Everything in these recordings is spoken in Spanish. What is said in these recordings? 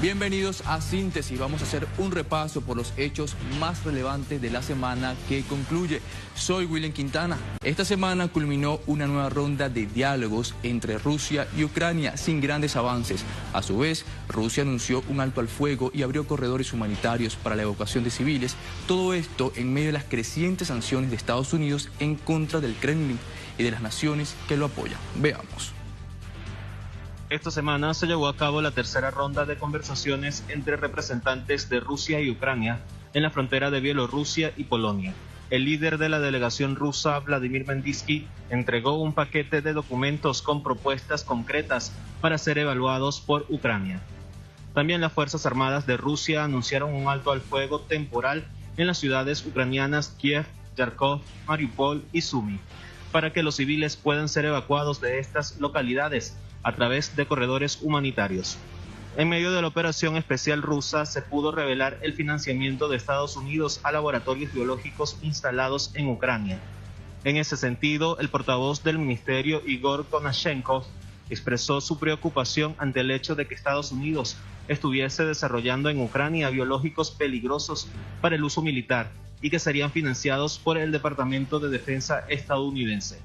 Bienvenidos a Síntesis. Vamos a hacer un repaso por los hechos más relevantes de la semana que concluye. Soy William Quintana. Esta semana culminó una nueva ronda de diálogos entre Rusia y Ucrania sin grandes avances. A su vez, Rusia anunció un alto al fuego y abrió corredores humanitarios para la evacuación de civiles. Todo esto en medio de las crecientes sanciones de Estados Unidos en contra del Kremlin y de las naciones que lo apoyan. Veamos. Esta semana se llevó a cabo la tercera ronda de conversaciones entre representantes de Rusia y Ucrania en la frontera de Bielorrusia y Polonia. El líder de la delegación rusa, Vladimir Medinsky, entregó un paquete de documentos con propuestas concretas para ser evaluados por Ucrania. También las Fuerzas Armadas de Rusia anunciaron un alto al fuego temporal en las ciudades ucranianas Kiev, Kharkov, Mariupol y Sumy, para que los civiles puedan ser evacuados de estas localidades a través de corredores humanitarios. En medio de la operación especial rusa se pudo revelar el financiamiento de Estados Unidos a laboratorios biológicos instalados en Ucrania. En ese sentido, el portavoz del ministerio, Igor Konashenkov, expresó su preocupación ante el hecho de que Estados Unidos estuviese desarrollando en Ucrania biológicos peligrosos para el uso militar y que serían financiados por el Departamento de Defensa estadounidense.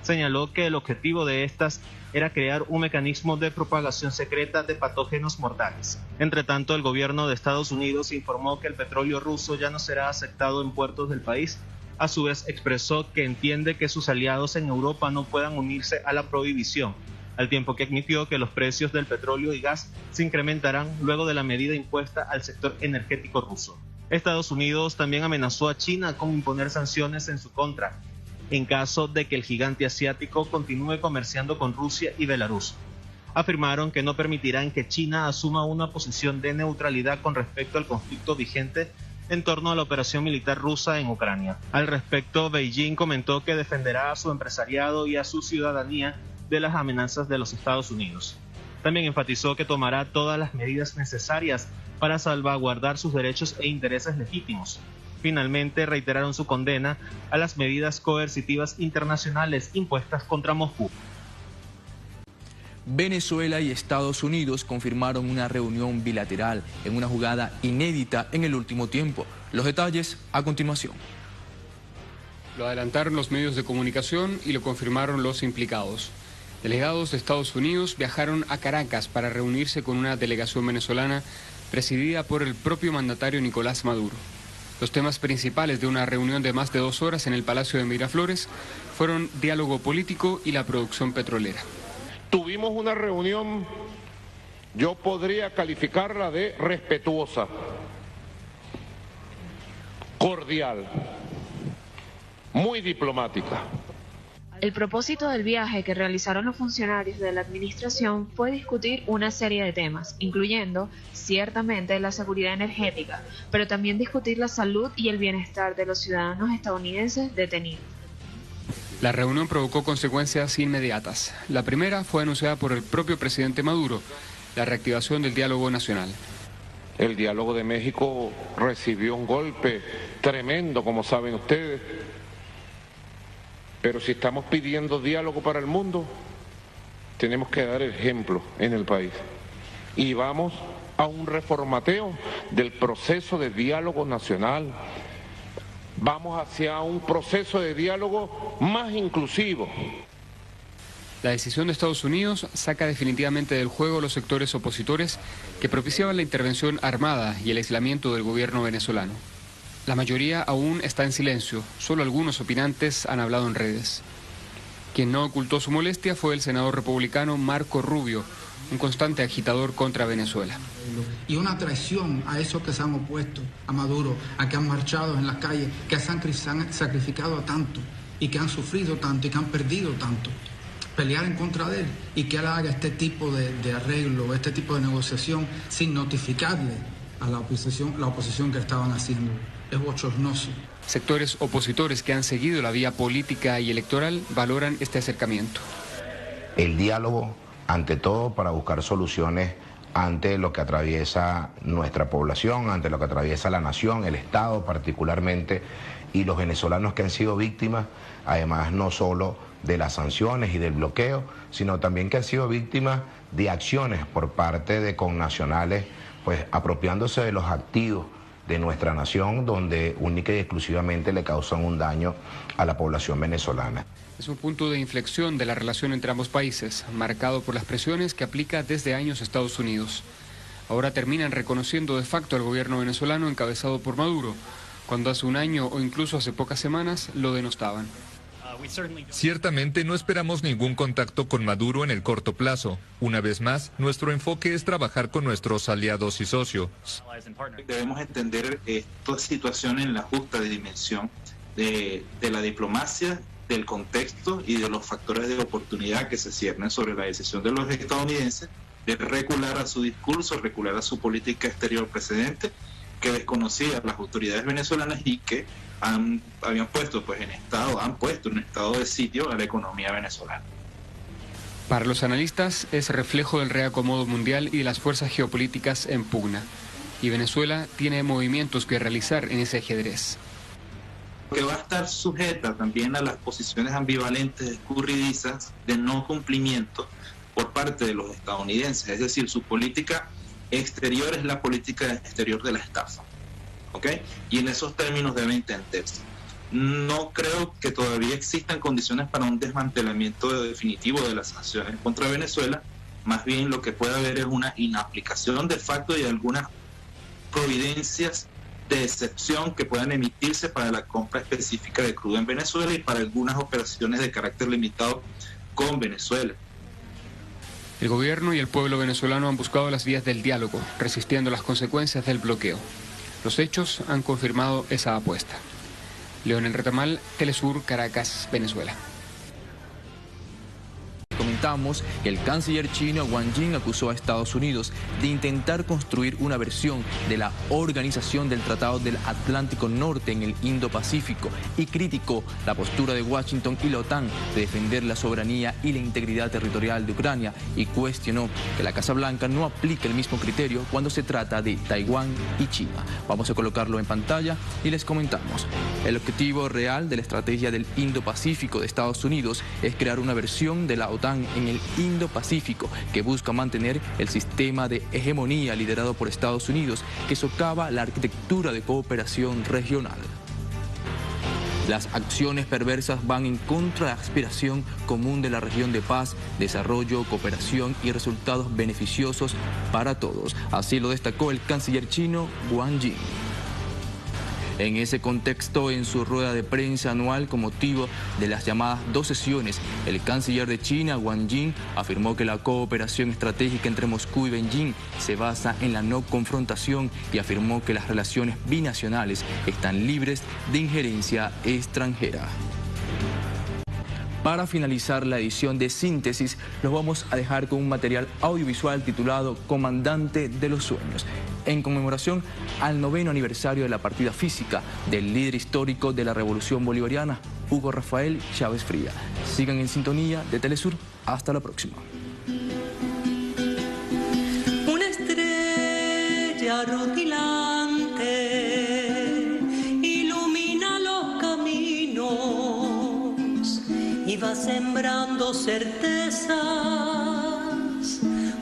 Señaló que el objetivo de estas era crear un mecanismo de propagación secreta de patógenos mortales. Entre tanto, el gobierno de Estados Unidos informó que el petróleo ruso ya no será aceptado en puertos del país. A su vez, expresó que entiende que sus aliados en Europa no puedan unirse a la prohibición, al tiempo que admitió que los precios del petróleo y gas se incrementarán luego de la medida impuesta al sector energético ruso. Estados Unidos también amenazó a China con imponer sanciones en su contra, en caso de que el gigante asiático continúe comerciando con Rusia y Belarus. Afirmaron que no permitirán que China asuma una posición de neutralidad con respecto al conflicto vigente en torno a la operación militar rusa en Ucrania. Al respecto, Beijing comentó que defenderá a su empresariado y a su ciudadanía de las amenazas de los Estados Unidos. También enfatizó que tomará todas las medidas necesarias para salvaguardar sus derechos e intereses legítimos. Finalmente, reiteraron su condena a las medidas coercitivas internacionales impuestas contra Moscú. Venezuela y Estados Unidos confirmaron una reunión bilateral en una jugada inédita en el último tiempo. Los detalles a continuación. Lo adelantaron los medios de comunicación y lo confirmaron los implicados. Delegados de Estados Unidos viajaron a Caracas para reunirse con una delegación venezolana presidida por el propio mandatario Nicolás Maduro. Los temas principales de una reunión de más de 2 horas en el Palacio de Miraflores fueron diálogo político y la producción petrolera. Tuvimos una reunión, yo podría calificarla de respetuosa, cordial, muy diplomática. El propósito del viaje que realizaron los funcionarios de la administración fue discutir una serie de temas, incluyendo, ciertamente, la seguridad energética, pero también discutir la salud y el bienestar de los ciudadanos estadounidenses detenidos. La reunión provocó consecuencias inmediatas. La primera fue anunciada por el propio presidente Maduro, la reactivación del diálogo nacional. El diálogo de México recibió un golpe tremendo, como saben ustedes. Pero si estamos pidiendo diálogo para el mundo, tenemos que dar ejemplo en el país. Y vamos a un reformateo del proceso de diálogo nacional. Vamos hacia un proceso de diálogo más inclusivo. La decisión de Estados Unidos saca definitivamente del juego a los sectores opositores que propiciaban la intervención armada y el aislamiento del gobierno venezolano. La mayoría aún está en silencio, solo algunos opinantes han hablado en redes. Quien no ocultó su molestia fue el senador republicano Marco Rubio, un constante agitador contra Venezuela. Y una traición a esos que se han opuesto a Maduro, a que han marchado en las calles, que se han sacrificado tanto y que han sufrido tanto y que han perdido tanto. Pelear en contra de él y que él haga este tipo de arreglo, este tipo de negociación sin notificarle a la oposición que estaban haciendo. Es bochornoso. Sectores opositores que han seguido la vía política y electoral valoran este acercamiento. El diálogo, ante todo, para buscar soluciones ante lo que atraviesa nuestra población, ante lo que atraviesa la nación, el Estado particularmente, y los venezolanos que han sido víctimas, además no solo de las sanciones y del bloqueo, sino también que han sido víctimas de acciones por parte de connacionales pues apropiándose de los activos de nuestra nación, donde única y exclusivamente le causan un daño a la población venezolana. Es un punto de inflexión de la relación entre ambos países, marcado por las presiones que aplica desde años Estados Unidos. Ahora terminan reconociendo de facto al gobierno venezolano encabezado por Maduro, cuando hace un año o incluso hace pocas semanas lo denostaban. Ciertamente no esperamos ningún contacto con Maduro en el corto plazo. Una vez más, nuestro enfoque es trabajar con nuestros aliados y socios. Debemos entender esta situación en la justa dimensión de la diplomacia, del contexto y de los factores de oportunidad que se ciernen sobre la decisión de los estadounidenses de recular a su discurso, recular a su política exterior precedente, que desconocía las autoridades venezolanas y que han puesto en estado de sitio a la economía venezolana. Para los analistas es reflejo del reacomodo mundial y de las fuerzas geopolíticas en pugna. Y Venezuela tiene movimientos que realizar en ese ajedrez. Que va a estar sujeta también a las posiciones ambivalentes, escurridizas, de no cumplimiento por parte de los estadounidenses. Es decir, su política exterior es la política exterior de la estafa, ¿ok? Y en esos términos debe entenderse. No creo que todavía existan condiciones para un desmantelamiento definitivo de las sanciones contra Venezuela. Más bien lo que puede haber es una inaplicación de facto y algunas providencias de excepción que puedan emitirse para la compra específica de crudo en Venezuela y para algunas operaciones de carácter limitado con Venezuela. El gobierno y el pueblo venezolano han buscado las vías del diálogo, resistiendo las consecuencias del bloqueo. Los hechos han confirmado esa apuesta. Leonel Retamal, Telesur, Caracas, Venezuela. Comentamos que el canciller chino Wang Yi acusó a Estados Unidos de intentar construir una versión de la Organización del Tratado del Atlántico Norte en el Indo-Pacífico y criticó la postura de Washington y la OTAN de defender la soberanía y la integridad territorial de Ucrania y cuestionó que la Casa Blanca no aplique el mismo criterio cuando se trata de Taiwán y China. Vamos a colocarlo en pantalla y les comentamos. El objetivo real de la estrategia del Indo-Pacífico de Estados Unidos es crear una versión de la OTAN en el Indo-Pacífico que busca mantener el sistema de hegemonía liderado por Estados Unidos que socava la arquitectura de cooperación regional. Las acciones perversas van en contra de la aspiración común de la región de paz, desarrollo, cooperación y resultados beneficiosos para todos. Así lo destacó el canciller chino Wang Yi. En ese contexto, en su rueda de prensa anual con motivo de las llamadas 2 sesiones, el canciller de China, Wang Yi, afirmó que la cooperación estratégica entre Moscú y Beijing se basa en la no confrontación y afirmó que las relaciones binacionales están libres de injerencia extranjera. Para finalizar la edición de Síntesis, los vamos a dejar con un material audiovisual titulado Comandante de los Sueños, en conmemoración al 9º aniversario de la partida física del líder histórico de la Revolución Bolivariana, Hugo Rafael Chávez Fría. Sigan en sintonía de Telesur. Hasta la próxima. Una estrella rutilante ilumina los caminos y va sembrando certezas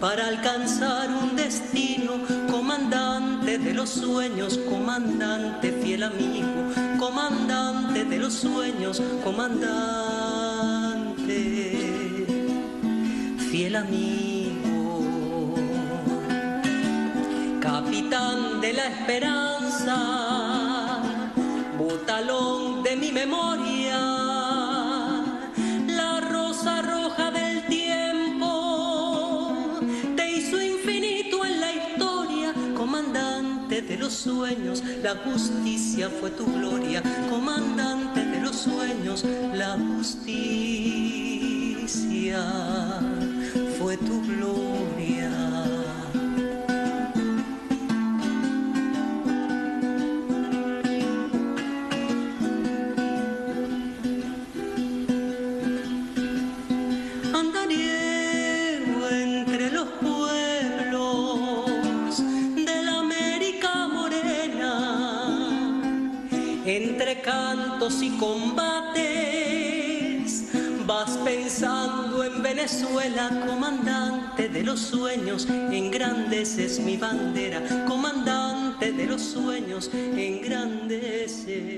para alcanzar un destino. Comandante de los sueños, comandante fiel amigo, comandante de los sueños, comandante fiel amigo, capitán de la esperanza, botalón de mi memoria, la rosa roja del tiempo te hizo infinito en la historia. Comandante de los sueños, la justicia fue tu gloria. Comandante de los sueños, la justicia fue tu gloria. Andariego entre los pueblos de la América morena, entre cantos y combates, vas pensando en Venezuela. Venezuela, comandante de los sueños, engrandeces mi bandera, comandante de los sueños, engrandeces.